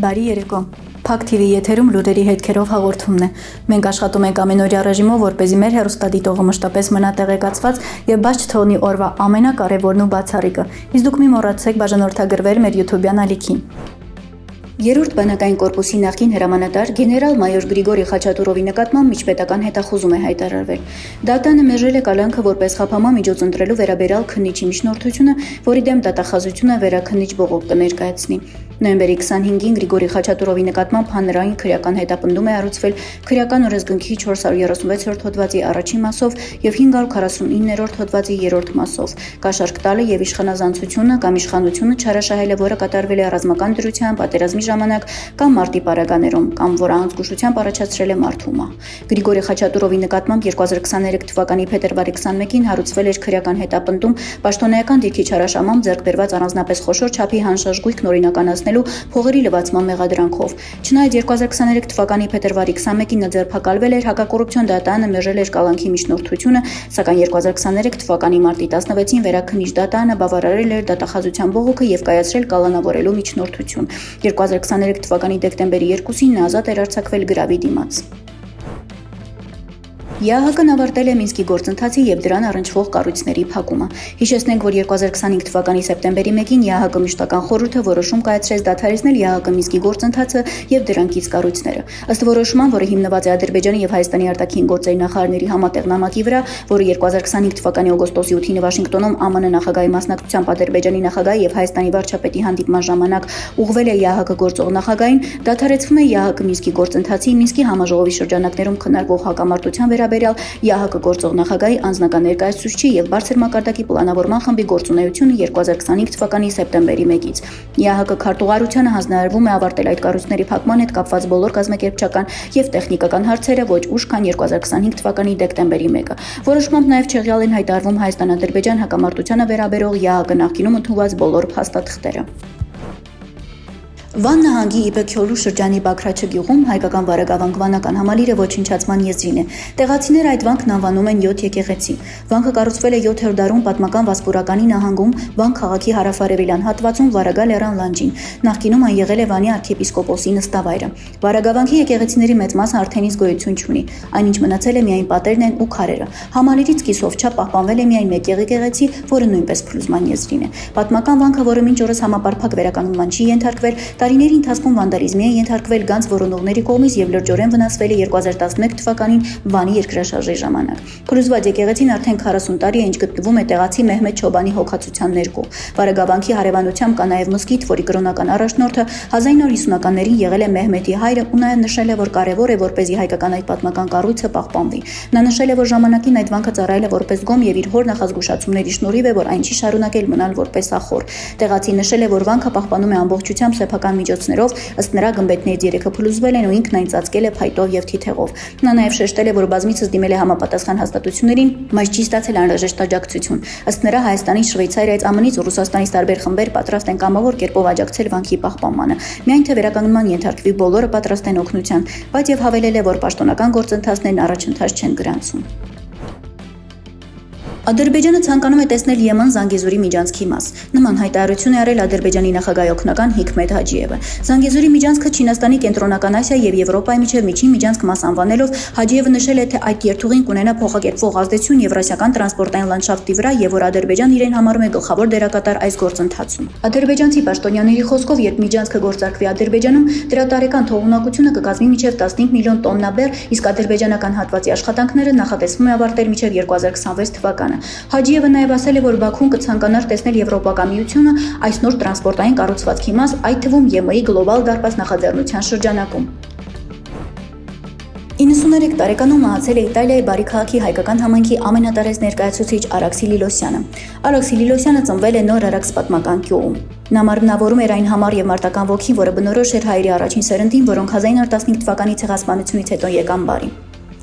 Բարի երեկո։ Փակ TV եթերում լուրերի հետքերով հաղորդումն է։ Մենք աշխատում ենք ամենօրյա ռեժիմով, որպեսզի մեր հեռուստադիտողը մշտապես մնա տեղեկացված եւ բաց չթողնի օրվա ամենակարևորն ու բացառիկը։ Իսկ դուք մի մոռացեք բաժանորդագրվել մեր YouTube-յան ալիքին։ Երրորդ բանակային կորպուսի նախկին հրամանատար գեներալ-մայոր Գրիգորի Խաչատուրովի նկատմամբ միջպետական հետախուզում է հայտարարվել։ Դատանը մերժել է կալանքը որպես խափամա միջոց ընտրելու վերաբերյալ քննիչի միջնորդությունը, որի դեմ դատախազությունը վերաքննիչ բողոք կներկայացնի։ Նոյեմբերի 25-ին Գրիգորի Խաչատուրովի նկատմամբ հանրային քրեական հետապնդում է առնչվել քրեական օրենսգրքի 436-րդ հոդվածի առաջին մասով եւ 549-րդ հոդվածի 3-րդ մասով։ Կաշառք տալը եւ իշխանազանցությունը կամ իշխանությունը չարաշահելը, որը կատարվել է ռազմական դրությամբ, պատերազմի ժամանակ կամ մարտի պարագաներում, կամ որը անզգուշությամբ առաջացրել է մարդու մահ։ Գրիգորի Խաչատուրովի նկատմամբ 2023 թվականի փետրվարի 21-ին հարուցվել էր քրեական հետապնդում պաշտոնեական դիրքի չարաշահմամբ ձեռք բերված առանձնապես խոշոր չափի հանշաժ գույք նորինականացնելու փողերի լվացման մեղադրանքով։ Չնայած 2023 թվականի փետրվարի 21-ին նա ձերբակալվել էր, հակակոռուպցիոն դատարանը մերժել էր կալանքի միջնորդությունը, սակայն 2023 թվականի մարտի 16-ին վերաքննիչ դատարանը բավարարել էր դատախազության բողոքը եւ կայացրել կալանավորելու միջնորդություն։ 2023 թվականի դեկտեմբերի 2-ին նա ազատ էր արձակվել գրավի դիմաց։ ԵԱՀԿ-ն ավարտել է Մինսկի գործընթացի եւ դրան առնչվող կառույցների փակումը։ Հիշեցնենք, որ 2025 թվականի սեպտեմբերի 1-ին ԵԱՀԿ մշտական խորհուրդը որոշում կայացրեց դադարեցնել ԵԱՀԿ Մինսկի գործընթացը եւ դրանքից կառույցները։ Ըստ որոշման, որը հիմնված է Ադրբեջանի եւ Հայաստանի արտաքին գործերի նախարարների համատեղ նամակի վրա, որը 2025 թվականի օգոստոսի 8-ին Վաշինգտոնում ԱՄՆ նախագահի մասնակցությամբ Ադրբեջանի նախագահի եւ Հայաստանի վարչապետի հանդիպման ժամանակ ուղղվել է ԵԱՀԿ գործող նախագահին, դադարեցվում է ԵԱՀԿ Մինսկի գործընթացի Մինսկի համաժողովի շրջանակներում քննարկվող հակամարտության վերաբերյալ ԵԱՀԿ գործող նախագահի անձնական ներկայացուցչի եւ բարձր մակարդակի պլանավորման խմբի գործունեությունը 2025 թվականի սեպտեմբերի 1-ից։ ԵԱՀԿ քարտուղարությանը հանձնարարվում է ավարտել այդ կառույցների փակման հետ կապված բոլոր կազմակերպչական եւ տեխնիկական հարցերը ոչ ուշ, քան 2025 թվականի դեկտեմբերի 1-ը։ Որոշմամբ նաեւ չեղյալ են հայտարարվում Հայաստան-Ադրբեջան հակամարտությանը վերաբերող ԵԱՀԿ նախկինում ընդունված բոլոր փաստաթղթերը։ Վան նահանգի Իբեքյոլու շրջանի Բաքրաչը գյուղում հայկական վարագավանք վանական համալիրը ոչնչացման եզրին է։ Տեղացիները այդ վանքն անվանում են 7 եկեղեցի։ Վանքը կառուցվել է 7-րդ դարում պատմական Վասպուրականի նահանգում Վան քաղաքի հարավարևելյան հատվածում Վարագա լեռան լանջին։ Նախկինում այն եղել է Վանի արքեպիսկոպոսի նստավայրը։ Վարագավանքի եկեղեցիների մեծ մասը արդեն իսկ գոյություն չունի։ Այնինչ մնացել է միայն պատերն են ու քարերը։ Համալիրից կիսով չափ պահպանվել է միայն մեկ եկեղեցի, որը նույնպես փլուզման եզրին է։ Պատմական վանքը, որը մինչ օրս համապարփակ վերականգնման չի ենթարկվել, տարիների ընթացքում վանդալիզմի է ենթարկվել գանձ որոնողների կողմից եւ լրջորեն վնասվել է 2011 թվականին Վանի երկրաշարժի ժամանակ։ Փլուզված եկեղեցին արդեն 40 տարի է ինչ գտնվում է տեղացի Մեհմեդ Չոբանի հոգացության ներքո։ Վարագավանքի հարևանությամբ կա նաեւ մզկիթ, որի կրոնական առաջնորդը 1950-ականներին եղել է Մեհմեդի հայրը ու նաեւ նշել է, որ կարեւոր է, որպեսզի հայկական այդ պատմական կառույցը պահպանվի։ Նա նշել է, որ ժամանակին այդ վանքը ծառայել է որպես գոմ եւ իր հոր նախազգուշացումների շնորհիվ է, որ այն չի շարունակել մնալ որպես ախոր։ Տեղացին նշել է, որ վանքը պահպանում է ամբողջությամբ սեփական միջոցներով, ըստ նրա գմբեթներից 3-ը փլուզվել են ու ինքն այն ծածկել է փայտով եւ թիթեղով։ Նա նաեւ շեշտել է, որ բազմիցս դիմել է համապատասխան հաստատություններին, բայց չի ստացել անհրաժեշտ աջակցություն։ Ըստ նրա Հայաստանից, Շվեյցարիայից, ԱՄՆ-ից ու Ռուսաստանից տարբեր խմբեր պատրաստ են կամավոր կերպով աջակցել վանքի պահպանմանը։ Միայն թե վերականգնման ենթարկվի, բոլորը պատրաստ են օգնության, բայց եւ հավելել է, որ պաշտոնական գործընթացներն առաջընթաց չեն գրանցում։ Ադրբեջանը ցանկանում է տեսնել Եմեն Զանգեզուրի միջանցքի մաս։ Նման հայտարարություն է արել Ադրբեջանի նախագահի օգնական Հիկմետ Հաջիևը։ Զանգեզուրի միջանցքը Չինաստանի կենտրոնական Ասիա եւ Եվրոպայի միջև միջին միջանցք մաս անվանելով Հաջիևը նշել է, թե այդ երթուղին կունենա փոխակերպվող ազդեցություն եվրասիական տրանսպորտային լանդշաֆտի վրա եւ որ Ադրբեջանն իրեն համարում է գլխավոր դերակատար այս գործընթացում։ Ադրբեջանցի պաշտոնյաների խոսքով, երբ միջանցքը գործարկվի Ադրբեջանում, դրա տարեկան թողունակությունը կկազմի մինչև 15 միլիոն տոննա բեռ, իսկ ադրբեջանական հատվածի աշխատանքները նախատեսվում է ավարտել մինչև 2026 թվականը։ Հաջիևը նաև ասել է, որ Բաքուն կցանկանար տեսնել Եվրոպական միությունը այս նոր տրանսպորտային կառուցվածքի մաս, այդ թվում ԵՄ-ի գլոբալ դարպաս նախաձեռնության շրջանակում։ 93 տարեկանում մահացել է Իտալիայի Բարի քաղաքի հայկական համայնքի ամենատարեց ներկայացուցիչ Արաքսի Լիլոսյանը։ Արաքսի Լիլոսյանը ծնվել է Նոր Արաքս պատմական գյուղում։ Նա մարմնավորում էր այն համառ եւ մարտական ոգին, որը բնորոշ էր հայերի առաջին սերնդին, որոնք 1915 թվականի ցեղասպանությունից հետո եկան բարի։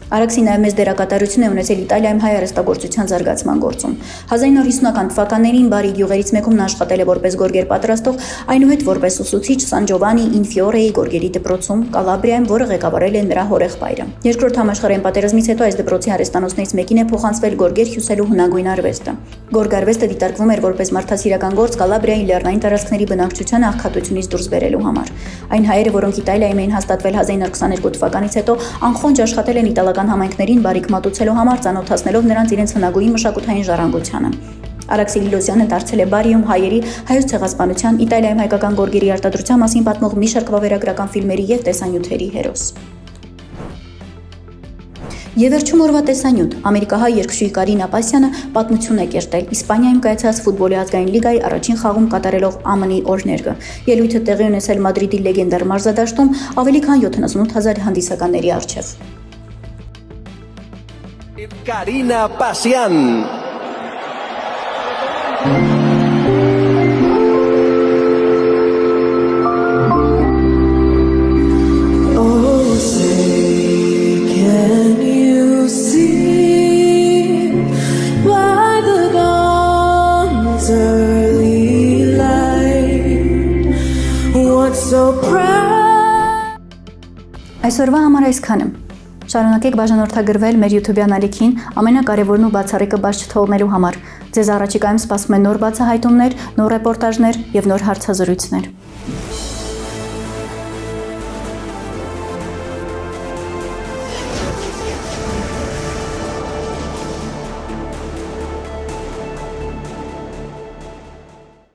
Արաքսին նաև մեծ դերակատարություն է ունեցել Իտալիայում հայ արհեստագործության զարգացման գործում։ 1950-ական թվականներին բարի գյուղերից մեկում նա աշխատել է որպես գորգեր պատրաստող, այնուհետ որպես ուսուցիչ Սան Ջովանի ին Ֆիորեի գորգերի դպրոցում Կալաբրիայում, որը ղեկավարել է նրա հորեղբայրը։ Երկրորդ համաշխարհային պատերազմից հետո այս դպրոցի արհեստանոցներից մեկին է փոխանցվել գորգեր հյուսելու հնագույն արվեստը։ Գորգարվեստը դիտարկվում էր որպես մարդասիրական գործ Կալաբրիայի լեռնային տարածքների բնակչության աղքատությունից դուրս բերելու համար։ Այն հայերը, որոնք Իտալիայում էին հաստատվել 1922 թվականից հետո, անխոնջ աշխատել են իտալական համայնքներին բարիք մատուցելու համար, ծանոթացնելով նրանց իրենց հնագույն մշակութային ժառանգությանը։ Արաքսի Լիլոսյանը դարձել է Բարիում հայերի, հայոց ցեղասպանության, Իտալիայում հայկական գորգերի արտադրության մասին պատմող մի շարք վավերագրական ֆիլմերի և տեսանյութերի հերոս։ Եվ վերջում օրվա տեսանյութ ամերիկահայ երգչուհի Կարինա Պասյանը պատմություն է կերտել Իսպանիայում կայացած ֆուտբոլի ազգային լիգայի առաջին խաղում կատարելով ԱՄՆ-ի օրհներգը։ Ելույթը տեղի ունեցել Մադրիդի լեգենդար մարզադաշտում ավելի քան 78,000 հանդիսականների առջև։ Karina Pasian. Այսօրվա համար այսքանը։ Շարունակեք բաժանորդագրվել մեր YouTube-յան ալիքին ամենակարևորն ու բացառիկը բաց չթողնելու համար։ Ձեզ առաջիկայում սպասում են նոր բացահայտումներ, նոր ռեպորտաժներ և նոր հարցազրույցներ։